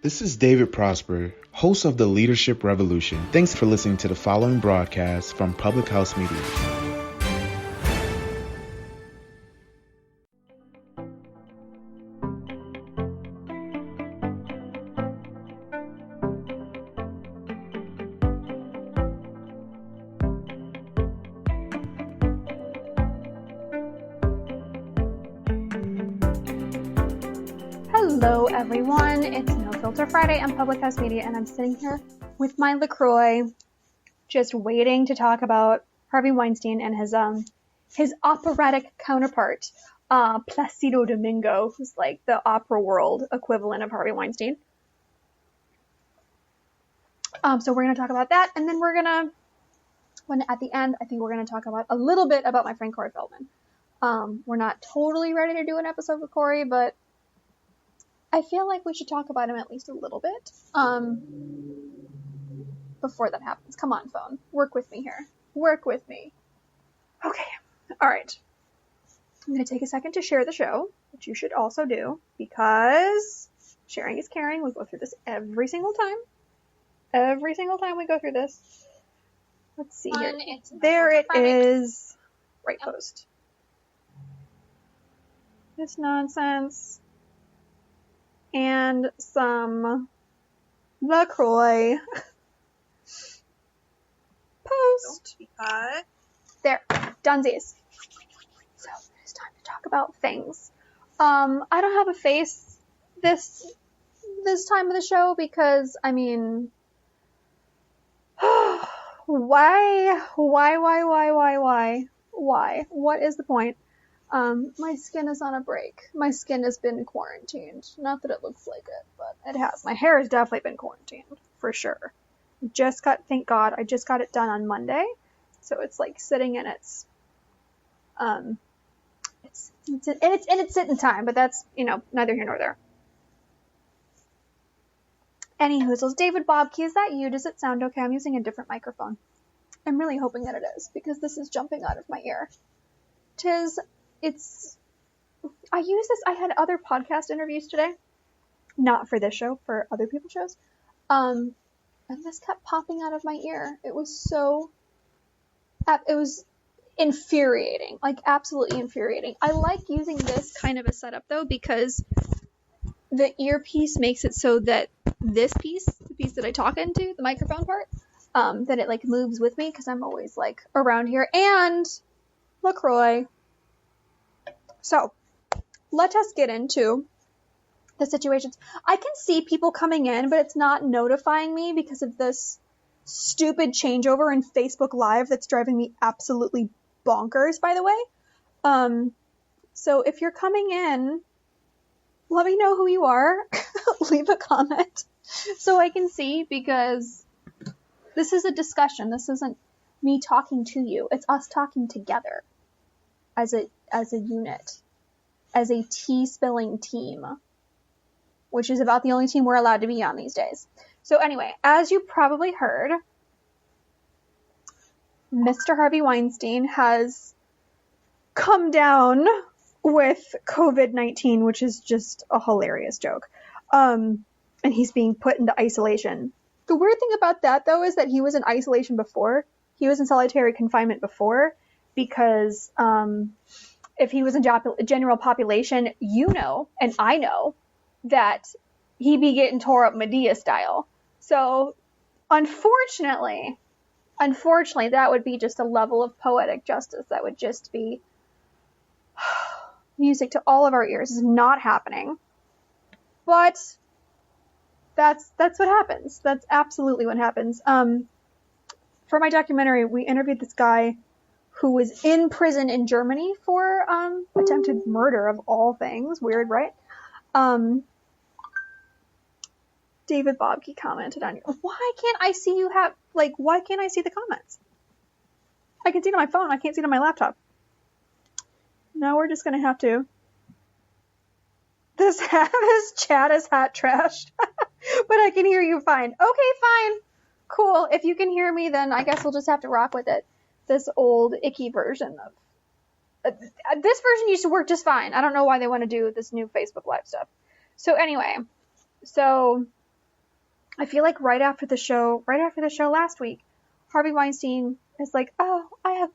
This is David Prosper, host of the Leadership Revolution. Thanks for listening to the following broadcast from Public House Media. Hello everyone, it's No Filter Friday on Public House Media, and I'm sitting here with my LaCroix, just waiting to talk about Harvey Weinstein and his operatic counterpart, Placido Domingo, who's like the opera world equivalent of Harvey Weinstein. So we're going to talk about that, and then at the end, I think we're going to talk about a little bit about my friend Corey Feldman. We're not totally ready to do an episode with Corey, but I feel like we should talk about him at least a little bit before that happens. Come on, phone. Work with me here. Work with me. Okay. All right. I'm going to take a second to share the show, which you should also do, because sharing is caring. We go through this every single time. Every single time we go through this. Let's see here. There it is. Right post. This nonsense. And some LaCroix post. There, dunsies. So it's time to talk about things. I don't have a face this time of the show because, I mean, why? What is the point? My skin is on a break. My skin has been quarantined. Not that it looks like it, but it has. My hair has definitely been quarantined, for sure. Thank God, I just got it done on Monday. So it's like sitting in its sitting time, but that's, neither here nor there. Anywho, David Bobke, is that you? Does it sound okay? I'm using a different microphone. I'm really hoping that it is, because this is jumping out of my ear. I had other podcast interviews today, not for this show, for other people's shows, and this kept popping out of my ear. It was infuriating, like absolutely infuriating. I like using this kind of a setup though, because the earpiece makes it so that this piece, the piece that I talk into, the microphone part, that it like moves with me, because I'm always like around here, and LaCroix. So, let us get into the situations. I can see people coming in, but it's not notifying me because of this stupid changeover in Facebook Live that's driving me absolutely bonkers, by the way. So if you're coming in, let me know who you are. Leave a comment so I can see, because this is a discussion. This isn't me talking to you. It's us talking together as a unit, as a tea-spilling team, which is about the only team we're allowed to be on these days. So anyway, as you probably heard, Mr. Harvey Weinstein has come down with COVID-19, which is just a hilarious joke. And he's being put into isolation. The weird thing about that, though, is that he was in isolation before. He was in solitary confinement before, because if he was in general population, and I know, that he'd be getting tore up Medea style. So, unfortunately, that would be just a level of poetic justice that would just be music to all of our ears. It's not happening. But that's what happens. That's absolutely what happens. For my documentary, we interviewed this guy who was in prison in Germany for attempted murder, of all things. Weird, right? David Bobke commented on you. Why can't I see the comments? I can see it on my phone. I can't see it on my laptop. No, we're just going to have to. This chat is hot trashed. But I can hear you fine. Okay, fine. Cool. If you can hear me, then I guess we'll just have to rock with it. This old icky version of this version used to work just fine. I don't know why they want to do this new Facebook Live stuff. So anyway, I feel like right after the show last week, Harvey Weinstein is like, oh, I have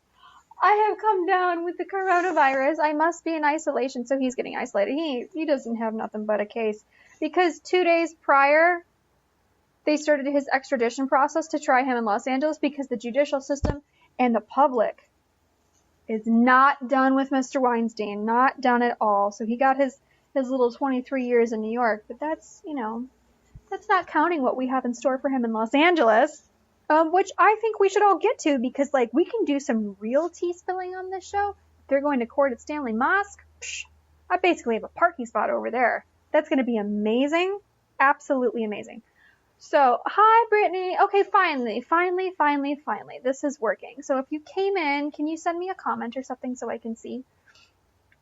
come down with the coronavirus. I must be in isolation. So he's getting isolated. He doesn't have nothing but a case, because 2 days prior, they started his extradition process to try him in Los Angeles, because the judicial system and the public is not done with Mr. Weinstein. Not done at all. So he got his little 23 years in New York, but that's not counting what we have in store for him in Los Angeles, which I think we should all get to, because like we can do some real tea spilling on this show. If they're going to court at Stanley Mosque, I basically have a parking spot over there. That's going to be amazing. Absolutely amazing. So, hi, Brittany. Okay, finally. This is working. So if you came in, can you send me a comment or something so I can see?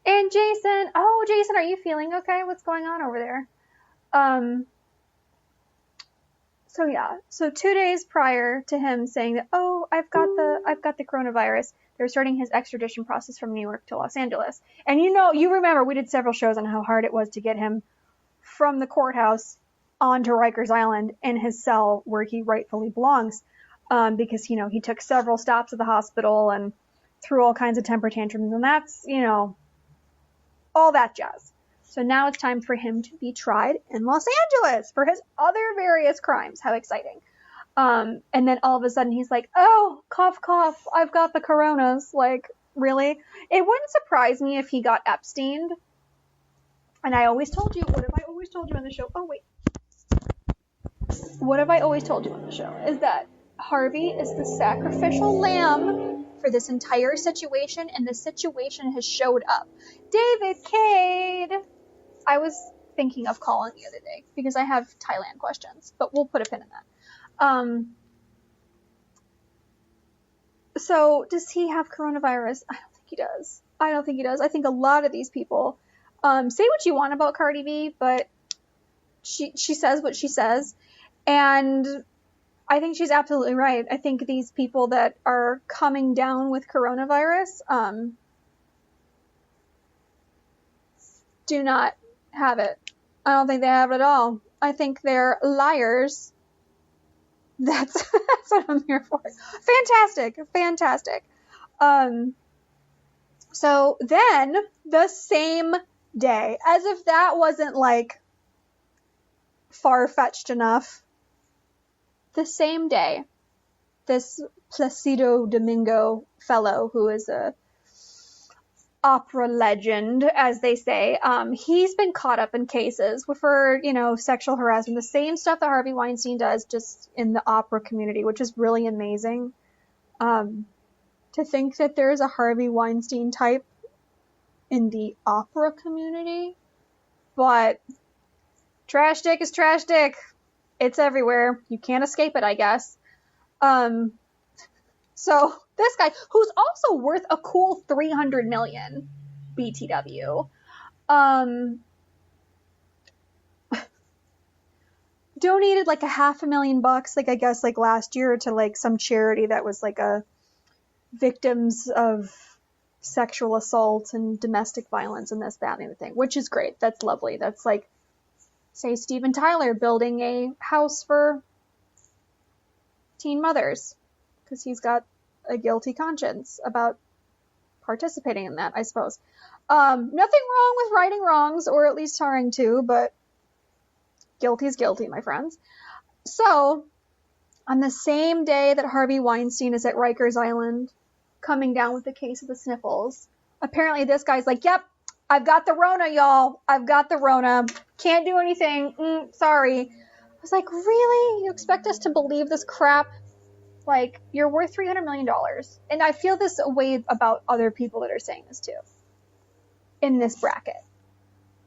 And Jason, are you feeling okay? What's going on over there? So yeah, so 2 days prior to him saying that, oh, I've got the coronavirus, they're starting his extradition process from New York to Los Angeles. And you remember we did several shows on how hard it was to get him from the courthouse onto Rikers Island in his cell where he rightfully belongs, because, he took several stops at the hospital and threw all kinds of temper tantrums, and that's, all that jazz. So now it's time for him to be tried in Los Angeles for his other various crimes. How exciting. And then all of a sudden he's like, oh, cough, cough, I've got the coronas. Like, really? It wouldn't surprise me if he got Epsteined. And I always told you, what have I always told you on the show? Oh, wait. What have I always told you on the show? Is that Harvey is the sacrificial lamb for this entire situation, and the situation has showed up. David Cade! I was thinking of calling the other day because I have Thailand questions, but we'll put a pin in that. So does he have coronavirus? I don't think he does. I think a lot of these people, say what you want about Cardi B, but she says what she says. And I think she's absolutely right. I think these people that are coming down with coronavirus, do not have it. I don't think they have it at all. I think they're liars. That's what I'm here for. Fantastic. So then the same day, as if that wasn't like far-fetched enough, the same day, this Placido Domingo fellow, who is a opera legend, as they say, he's been caught up in cases for, sexual harassment, the same stuff that Harvey Weinstein does, just in the opera community, which is really amazing. To think that there's a Harvey Weinstein type in the opera community, but trash dick is trash dick. It's everywhere. You can't escape it, I guess. So this guy, who's also worth a cool $300 million BTW, donated like $500,000, like I guess like last year, to like some charity that was like a victims of sexual assault and domestic violence and this, that, and the other thing, which is great. That's lovely. That's like, say, Steven Tyler building a house for teen mothers because he's got a guilty conscience about participating in that, I suppose. Nothing wrong with righting wrongs, or at least trying to, but guilty is guilty, my friends. So, on the same day that Harvey Weinstein is at Rikers Island, coming down with the case of the sniffles, apparently this guy's like, yep, I've got the Rona, y'all. I've got the Rona. Can't do anything. Sorry. I was like, really? You expect us to believe this crap? Like, you're worth $300 million. And I feel this way about other people that are saying this too. In this bracket.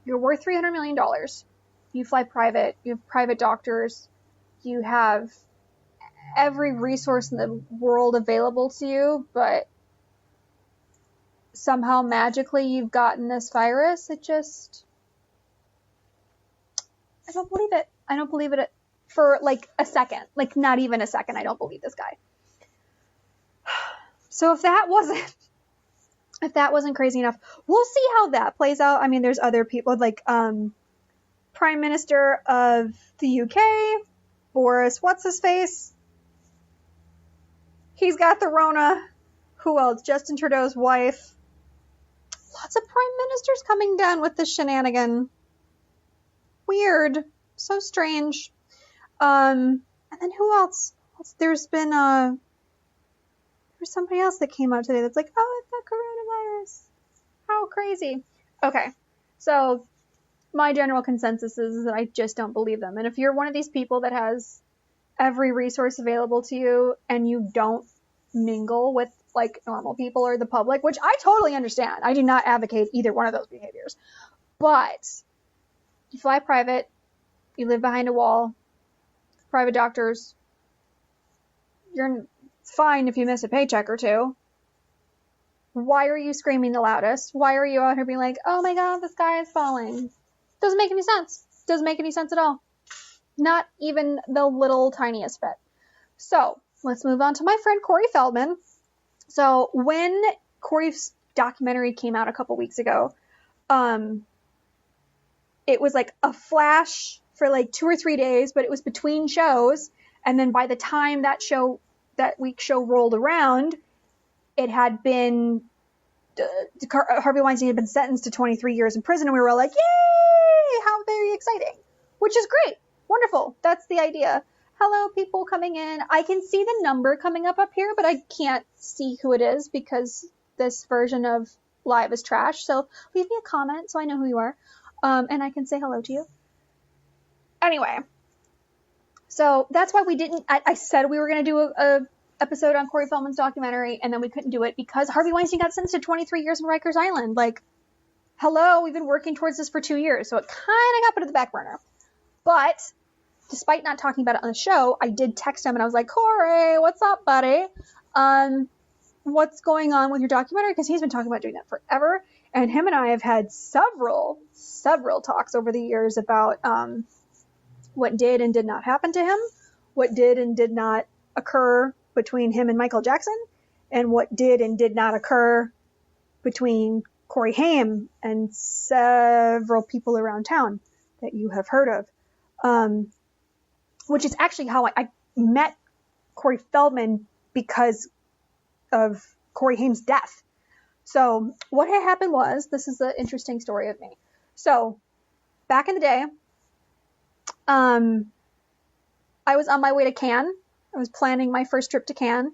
You're worth $300 million. You fly private. You have private doctors. You have every resource in the world available to you, but somehow magically you've gotten this virus. I don't believe it. I don't believe it for like a second. Like not even a second. I don't believe this guy. So if that wasn't crazy enough, we'll see how that plays out. I mean, there's other people like Prime Minister of the UK Boris. What's his face? He's got the Rona. Who else? Justin Trudeau's wife. Lots of prime ministers coming down with this shenanigan. Weird. So strange. And then who else? There's somebody else that came out today that's like, oh, it's the coronavirus. How crazy. Okay. So my general consensus is that I just don't believe them. And if you're one of these people that has every resource available to you and you don't mingle with like normal people or the public, which I totally understand. I do not advocate either one of those behaviors. But you fly private, you live behind a wall, private doctors, it's fine if you miss a paycheck or two. Why are you screaming the loudest? Why are you out here being like, oh my God, the sky is falling? Doesn't make any sense. Doesn't make any sense at all. Not even the little tiniest bit. So let's move on to my friend Corey Feldman. So when Corey's documentary came out a couple weeks ago, it was like a flash for like 2 or 3 days, but it was between shows. And then by the time that week's show rolled around, it had been, Harvey Weinstein had been sentenced to 23 years in prison. And we were all like, yay, how very exciting, which is great. Wonderful. That's the idea. Hello, people coming in. I can see the number coming up here, but I can't see who it is because this version of live is trash. So leave me a comment so I know who you are. And I can say hello to you. Anyway, so that's why we didn't, I said we were going to do a episode on Corey Feldman's documentary, and then we couldn't do it because Harvey Weinstein got sentenced to 23 years in Rikers Island. Like, hello, we've been working towards this for 2 years, so it kind of got put at the back burner. But despite not talking about it on the show, I did text him and I was like, Corey, what's up, buddy? What's going on with your documentary? Because he's been talking about doing that forever. And him and I have had several talks over the years about what did and did not happen to him, what did and did not occur between him and Michael Jackson, and what did and did not occur between Corey Haim and several people around town that you have heard of. Which is actually how I met Corey Feldman because of Corey Haim's death. So what had happened was, this is the interesting story of me. So back in the day, I was on my way to Cannes. I was planning my first trip to Cannes.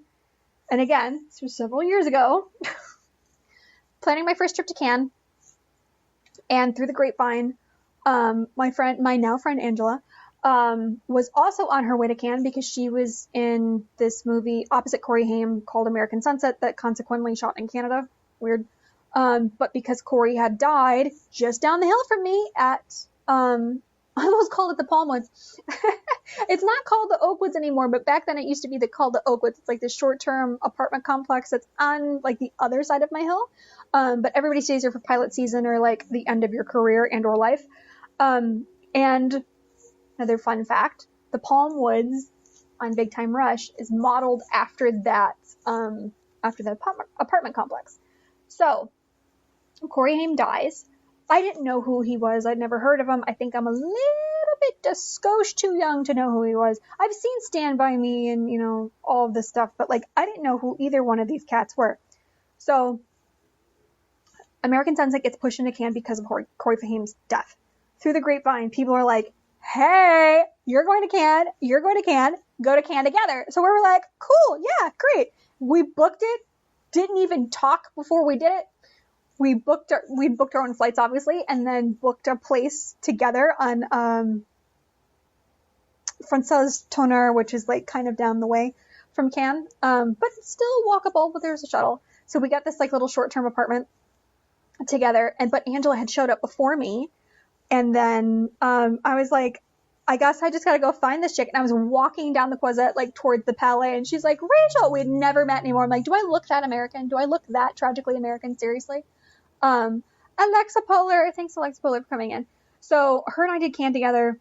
And again, this was several years ago. Planning my first trip to Cannes. And through the grapevine, my now friend Angela, was also on her way to Cannes because she was in this movie opposite Corey Haim called American Sunset that consequently shot in Canada. Weird. But because Corey had died just down the hill from me at, I almost called it the Palmwoods. It's not called the Oakwoods anymore, but back then it used to be called the Oakwoods. It's like this short-term apartment complex that's on like the other side of my hill. But everybody stays there for pilot season or like the end of your career and or life. And another fun fact, the Palmwoods on Big Time Rush is modeled after that apartment complex. So Corey Haim dies. I didn't know who he was. I'd never heard of him. I think I'm a little bit skosh too young to know who he was. I've seen Stand By Me and, all of this stuff, but like, I didn't know who either one of these cats were. So American Sunset gets pushed into Cannes because of Corey Haim's death. Through the grapevine, people are like, hey, you're going to Cannes, go to Cannes together. So we were like, cool, yeah, great. We booked it, didn't even talk before we did it. We booked our own flights, obviously, and then booked a place together on François Tonnerre, which is like kind of down the way from Cannes, but still walkable, but there's a shuttle. So we got this like little short-term apartment together, but Angela had showed up before me. And then I was like, I guess I just got to go find this chick. And I was walking down the Croisette, like towards the Palais. And she's like, Rachel, we'd never met anymore. I'm like, do I look that American? Do I look that tragically American? Seriously? Alexa Polar. Thanks, Alexa Polar, for coming in. So her and I did Cannes together.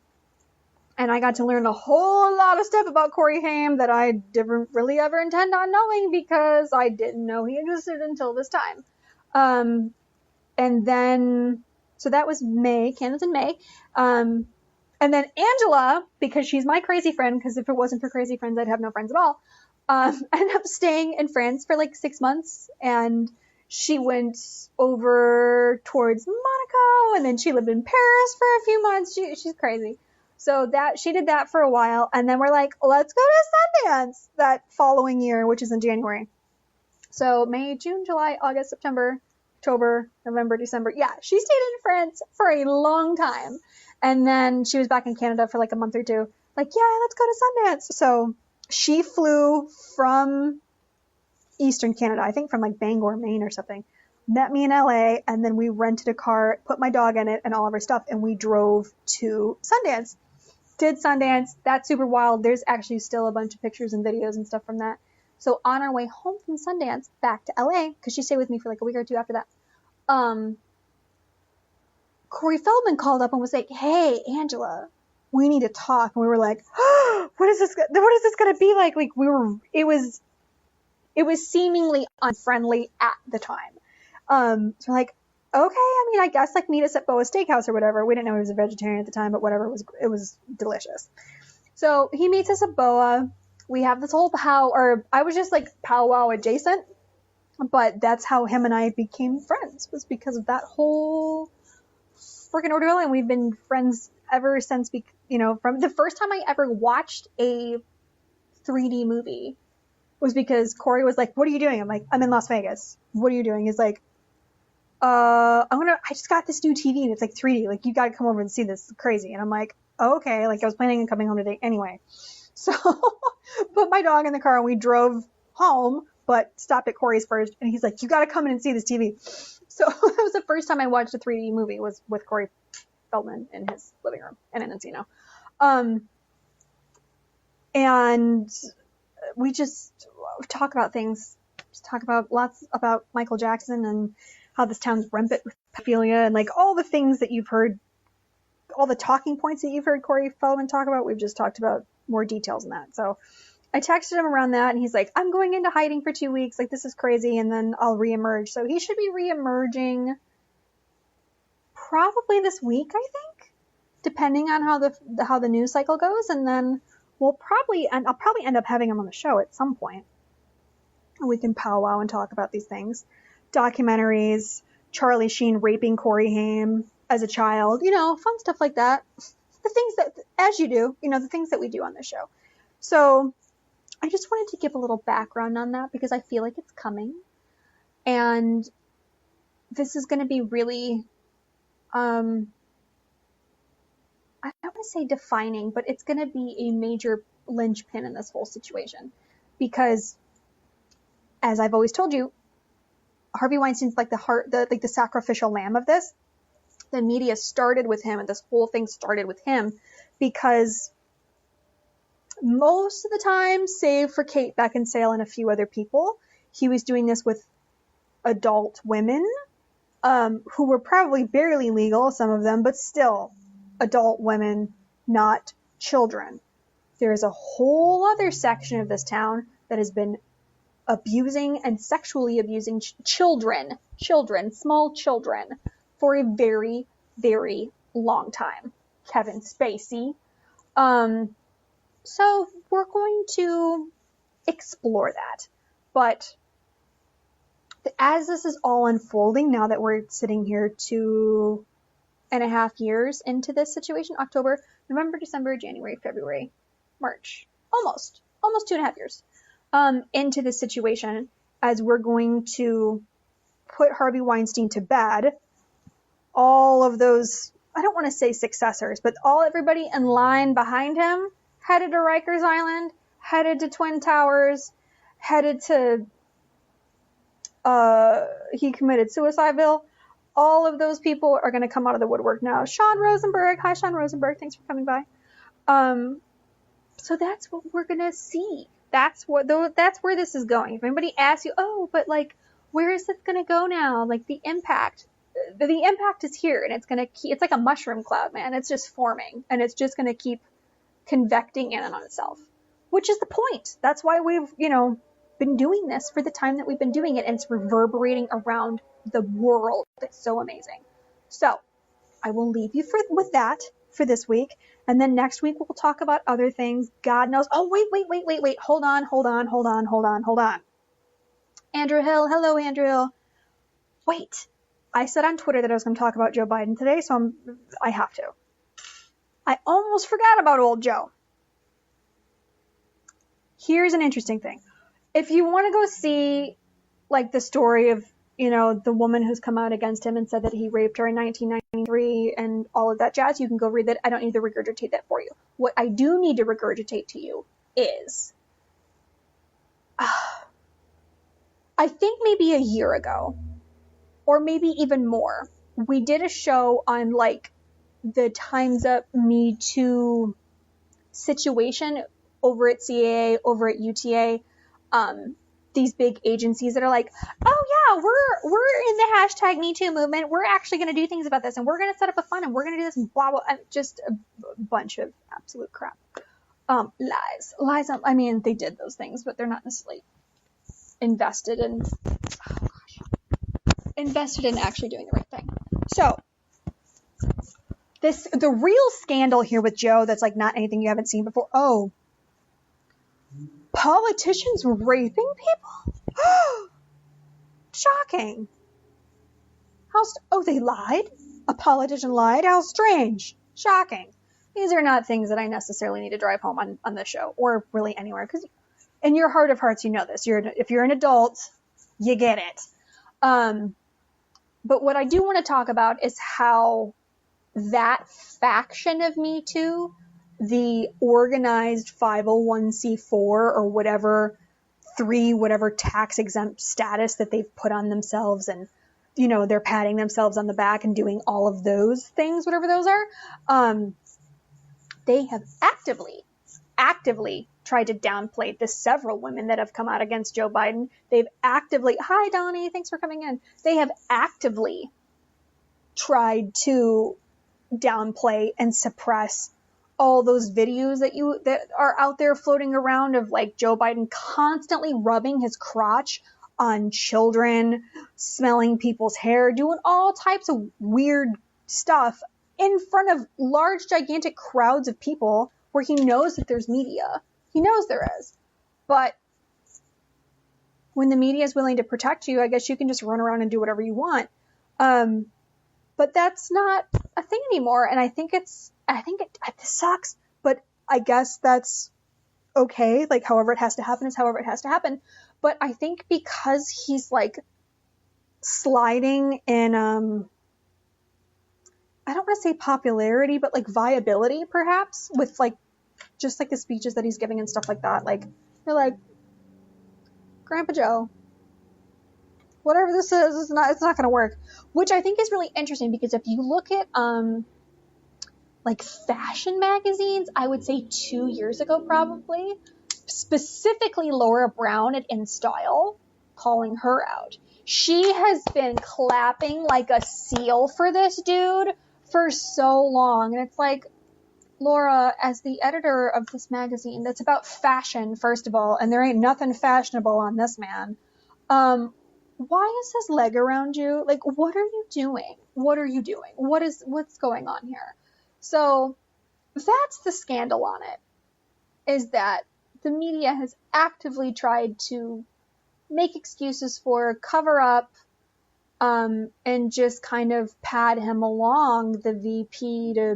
And I got to learn a whole lot of stuff about Corey Haim that I didn't really ever intend on knowing because I didn't know he existed until this time. And then... So that was May. Cannes was in May. And And then Angela, because she's my crazy friend, because if it wasn't for crazy friends, I'd have no friends at all, ended up staying in France for like 6 months. And she went over towards Monaco, and then she lived in Paris for a few months. She's crazy. So she did that for a while. And then we're like, let's go to Sundance that following year, which is in January. So May, June, July, August, September, October, November, December. Yeah, she stayed in France for a long time. And then she was back in Canada for like a month or two. Like, yeah, let's go to Sundance. So she flew from Eastern Canada, I think from like Bangor, Maine or something, met me in LA, and then we rented a car, put my dog in it and all of our stuff, and we drove to Sundance. Did Sundance. That's super wild. There's actually still a bunch of pictures and videos and stuff from that. So on our way home from Sundance back to LA, because she stayed with me for like a week or two after that, Corey Feldman called up and was like, hey, Angela, we need to talk. And we were like, oh, what is this going to be like? Like it was seemingly unfriendly at the time. So we're like, okay, I mean, I guess like meet us at Boa Steakhouse or whatever. We didn't know he was a vegetarian at the time, but whatever, it was delicious. So he meets us at Boa. We have this whole I was just like powwow adjacent, but that's how him and I became friends, was because of that whole freaking ordeal. And we've been friends ever since, from the first time I ever watched a 3D movie was because Corey was like, what are you doing? I'm like, I'm in Las Vegas. What are you doing? He's like, I just got this new TV and it's like 3D. Like, you got to come over and see this. It's crazy. And I'm like, oh, okay. Like, I was planning on coming home today anyway. So put my dog in the car and we drove home, but stopped at Corey's first. And he's like, you got to come in and see this TV. So that was the first time I watched a 3D movie, was with Corey Feldman in his living room in Encino. And we just talk about things, talk about lots about Michael Jackson and how this town's rampant with pedophilia and like all the things that you've heard, all the talking points that you've heard Corey Feldman talk about. We've just talked about more details in that. So I texted him around that and he's like, I'm going into hiding for 2 weeks. Like, this is crazy. And then I'll reemerge. So he should be reemerging probably this week, I think, depending on how the news cycle goes. And then I'll probably end up having him on the show at some point. And we can powwow and talk about these things. Documentaries, Charlie Sheen raping Corey Haim as a child, fun stuff like that. The things that, as you do, the things that we do on this show. So I just wanted to give a little background on that because I feel like it's coming. And this is going to be really, I don't want to say defining, but it's going to be a major linchpin in this whole situation. Because, as I've always told you, Harvey Weinstein's like the sacrificial lamb of this. The media started with him, and this whole thing started with him because most of the time, save for Kate Beckinsale and a few other people, he was doing this with adult women who were probably barely legal, some of them, but still adult women, not children. There's a whole other section of this town that has been abusing and sexually abusing children, small children, for a very, very long time. Kevin Spacey. So we're going to explore that. But as this is all unfolding, now that we're sitting here 2.5 years into this situation, October, November, December, January, February, March, almost 2.5 years into this situation, as we're going to put Harvey Weinstein to bed, all of those, I don't want to say successors, but everybody in line behind him, headed to Rikers Island, headed to Twin Towers, headed to, he committed suicideville. All of those people are going to come out of the woodwork now. Sean Rosenberg. Hi, Sean Rosenberg. Thanks for coming by. So that's what we're going to see. That's where this is going. If anybody asks you, oh, but like, where is this going to go now? Like the impact is here, and it's like a mushroom cloud, man. It's just forming, and it's just going to keep convecting in and on itself, which is the point. That's why we've, been doing this for the time that we've been doing it, and it's reverberating around the world. It's so amazing. So I will leave you with that for this week. And then next week we'll talk about other things. God knows. Oh, wait. Hold on. Andrew Hill. Hello, Andrew Hill. Wait. I said on Twitter that I was going to talk about Joe Biden today, so I have to. I almost forgot about old Joe. Here's an interesting thing. If you want to go see, like, the story of, you know, the woman who's come out against him and said that he raped her in 1993 and all of that jazz, you can go read that. I don't need to regurgitate that for you. What I do need to regurgitate to you is, I think maybe a year ago, or maybe even more, we did a show on, like, the Time's Up Me Too situation over at CAA, over at UTA, these big agencies that are like, oh yeah, we're in the hashtag Me Too movement. We're actually going to do things about this, and we're going to set up a fund, and we're going to do this, and blah, blah, and just a bunch of absolute crap. Lies. I mean, they did those things, but they're not necessarily invested in actually doing the right thing. So, the real scandal here with Joe that's like not anything you haven't seen before. Oh, politicians raping people? Shocking. They lied? A politician lied? How strange. Shocking. These are not things that I necessarily need to drive home on this show, or really anywhere, because in your heart of hearts, you know this. If you're an adult, you get it. But what I do want to talk about is how that faction of Me Too, the organized 501c4 or whatever tax exempt status that they've put on themselves, and, you know, they're patting themselves on the back and doing all of those things, whatever those are, they have actively tried to downplay the several women that have come out against Joe Biden. They've actively, hi Donnie, thanks for coming in. They have actively tried to downplay and suppress all those videos that are out there floating around of, like, Joe Biden constantly rubbing his crotch on children, smelling people's hair, doing all types of weird stuff in front of large, gigantic crowds of people where he knows that there's media. He knows there is. But when the media is willing to protect you, I guess you can just run around and do whatever you want. But that's not a thing anymore. And I think it sucks, but I guess that's okay. Like, however it has to happen is however it has to happen. But I think because he's, like, sliding in, I don't want to say popularity, but, like, viability, perhaps, with, like, just, like, the speeches that he's giving and stuff like that. Like, you're like, Grandpa Joe, whatever this is, it's not going to work. Which I think is really interesting, because if you look at, like, fashion magazines, I would say 2 years ago, probably, specifically Laura Brown at InStyle, calling her out. She has been clapping like a seal for this dude for so long. And it's like, Laura, as the editor of this magazine that's about fashion, first of all, and there ain't nothing fashionable on this man, why is his leg around you? Like, what are you doing? What's going on here? So that's the scandal on it, is that the media has actively tried to make excuses for, cover up, and just kind of pad him along the VP to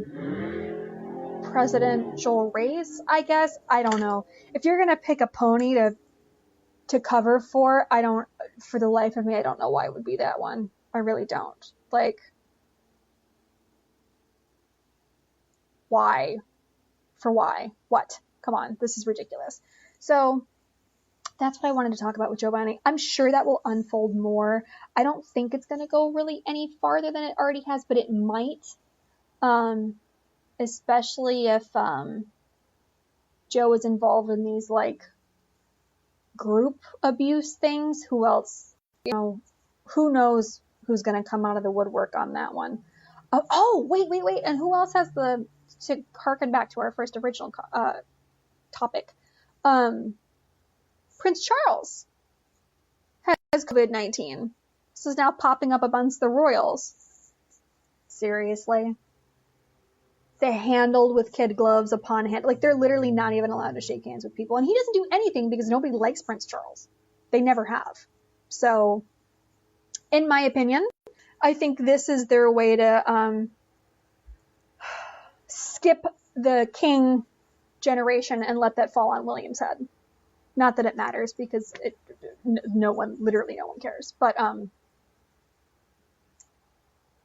presidential race, I guess. I don't know. If you're going to pick a pony to cover for, for the life of me, I don't know why it would be that one. I really don't. Like, why? For why? What? Come on, this is ridiculous. So that's what I wanted to talk about with Joe Biden. I'm sure that will unfold more. I don't think it's going to go really any farther than it already has, but it might. Especially if Joe is involved in these, like, group abuse things. Who else? You know, who knows who's going to come out of the woodwork on that one. Wait. And who else has to harken back to our first original topic? Prince Charles has COVID-19. This is now popping up amongst the royals. Seriously? the handled with kid gloves upon hand. Like, they're literally not even allowed to shake hands with people. And he doesn't do anything because nobody likes Prince Charles. They never have. So, in my opinion, I think this is their way to skip the king generation and let that fall on William's head. Not that it matters, because literally no one cares. But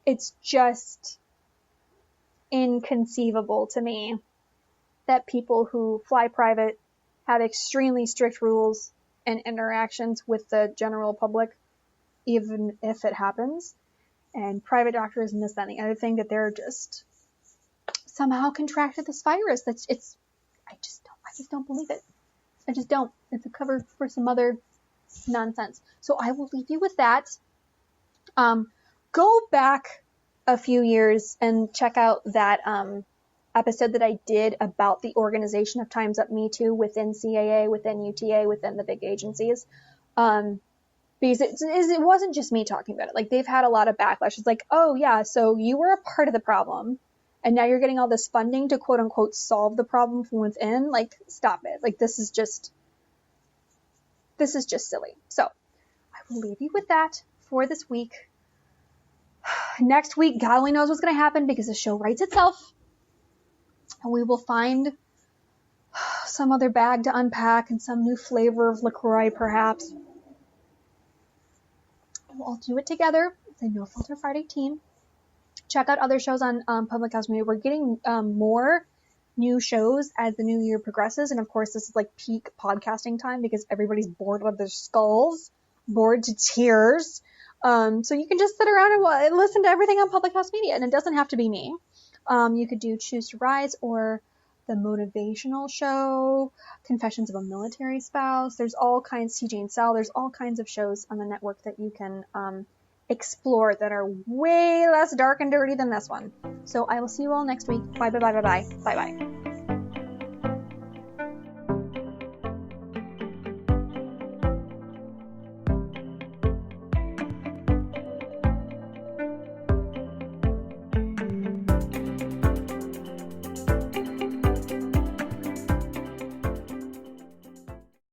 it's just inconceivable to me that people who fly private have extremely strict rules and interactions with the general public, even if it happens, and private doctors and this, that, and the other thing, that they're just somehow contracted this virus. I just don't believe it. I just don't. It's a cover for some other nonsense. So I will leave you with that. Go back a few years and check out that episode that I did about the organization of Time's Up Me Too within CAA, within UTA, within the big agencies. Because it wasn't just me talking about it. Like, they've had a lot of backlash. It's like, oh yeah, so you were a part of the problem, and now you're getting all this funding to quote unquote solve the problem from within. Like, stop it. Like, this is just silly. So I will leave you with that for this week. Next week, God only knows what's going to happen, because the show writes itself, and we will find some other bag to unpack and some new flavor of LaCroix, perhaps. We'll all do it together. The No Filter Friday team. Check out other shows on Public House Media. We're getting more new shows as the new year progresses, and of course, this is like peak podcasting time because everybody's bored with their skulls, bored to tears. So you can just sit around and listen to everything on Public House Media, and it doesn't have to be me. You could do Choose to Rise or the Motivational Show, Confessions of a Military Spouse. There's all kinds, CJ and Sal, there's all kinds of shows on the network that you can explore that are way less dark and dirty than this one. So I will see you all next week. Bye, bye, bye, bye, bye. Bye, bye.